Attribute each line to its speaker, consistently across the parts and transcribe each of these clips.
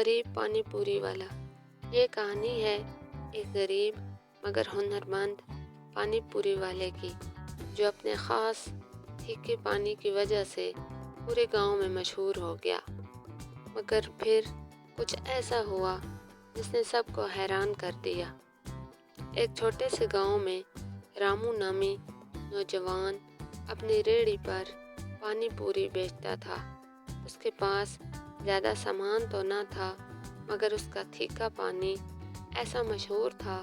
Speaker 1: غریب پانی پوری والا۔ یہ کہانی ہے ایک غریب مگر ہنرمند پانی پوری والے کی، جو اپنے خاص تھیکے پانی کی وجہ سے پورے گاؤں میں مشہور ہو گیا۔ مگر پھر کچھ ایسا ہوا جس نے سب کو حیران کر دیا۔ ایک چھوٹے سے گاؤں میں رامو نامی نوجوان اپنی ریڑھی پر پانی پوری بیچتا تھا۔ اس کے پاس زیادہ سامان تو نہ تھا، مگر اس کا تھیکا پانی ایسا مشہور تھا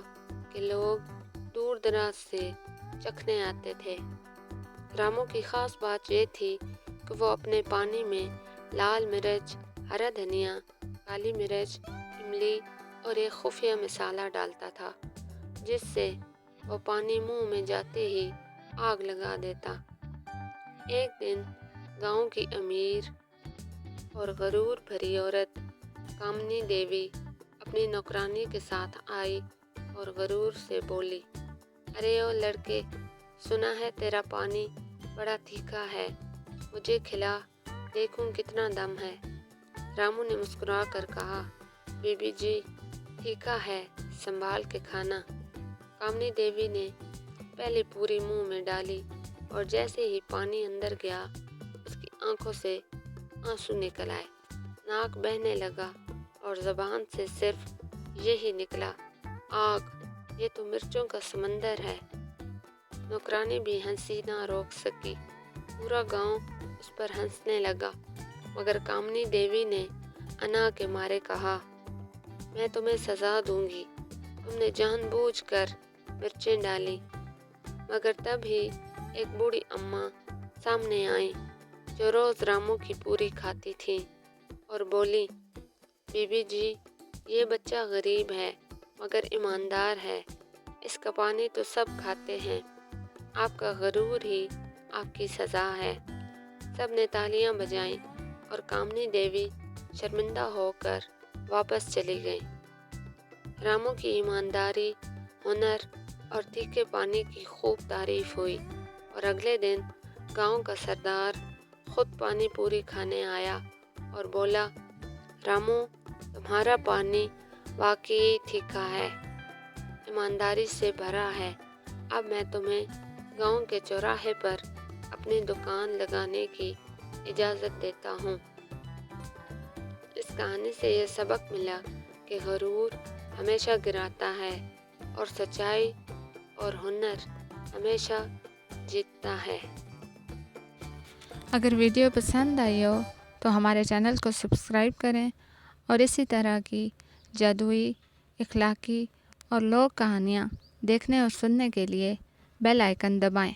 Speaker 1: کہ لوگ دور دراز سے چکھنے آتے تھے۔ رامو کی خاص بات یہ تھی کہ وہ اپنے پانی میں لال مرچ، ہرا دھنیا، کالی مرچ، املی اور ایک خفیہ مسالہ ڈالتا تھا، جس سے وہ پانی منہ میں جاتے ہی آگ لگا دیتا۔ ایک دن گاؤں کی امیر اور غرور بھری عورت کامنی دیوی اپنی نوکرانی کے ساتھ آئی اور غرور سے بولی، ارے او لڑکے، سنا ہے تیرا پانی بڑا تھیکا ہے، مجھے کھلا، دیکھوں کتنا دم ہے۔ رامو نے مسکرا کر کہا، بی بی جی، تھیکا ہے، سنبھال کے کھانا۔ کامنی دیوی نے پہلی پوری منہ میں ڈالی اور جیسے ہی پانی اندر گیا، اس کی آنکھوں سے آنسو نکل آئے، ناک بہنے لگا اور زبان سے صرف یہی نکلا، آگ، یہ تو مرچوں کا سمندر ہے۔ نوکرانی بھی ہنسی نہ روک سکی، پورا گاؤں اس پر ہنسنے لگا، مگر کامنی دیوی نے انا کے مارے کہا، میں تمہیں سزا دوں گی، تم نے جان بوجھ کر مرچیں ڈالی۔ مگر تب ہی ایک بوڑھی اماں سامنے آئیں، جو روز رامو کی پوری کھاتی تھیں، اور بولی، بی بی جی، یہ بچہ غریب ہے مگر ایماندار ہے، اس کا پانی تو سب کھاتے ہیں، آپ کا غرور ہی آپ کی سزا ہے۔ سب نے تالیاں بجائیں اور کامنی دیوی شرمندہ ہو کر واپس چلی گئیں۔ رامو کی ایمانداری، ہنر اور تھیکے پانی کی خوب تعریف ہوئی، اور اگلے دن گاؤں کا سردار خود پانی پوری کھانے آیا اور بولا، رامو، تمہارا پانی واقعی تھیکا ہے، ایمانداری سے بھرا ہے، اب میں تمہیں گاؤں کے چوراہے پر اپنی دکان لگانے کی اجازت دیتا ہوں۔ اس کہانی سے یہ سبق ملا کہ غرور ہمیشہ گراتا ہے اور سچائی اور ہنر ہمیشہ جیتتا ہے۔
Speaker 2: اگر ویڈیو پسند آئی ہو تو ہمارے چینل کو سبسکرائب کریں اور اسی طرح کی جادوئی، اخلاقی اور لوک کہانیاں دیکھنے اور سننے کے لیے بیل آئیکن دبائیں۔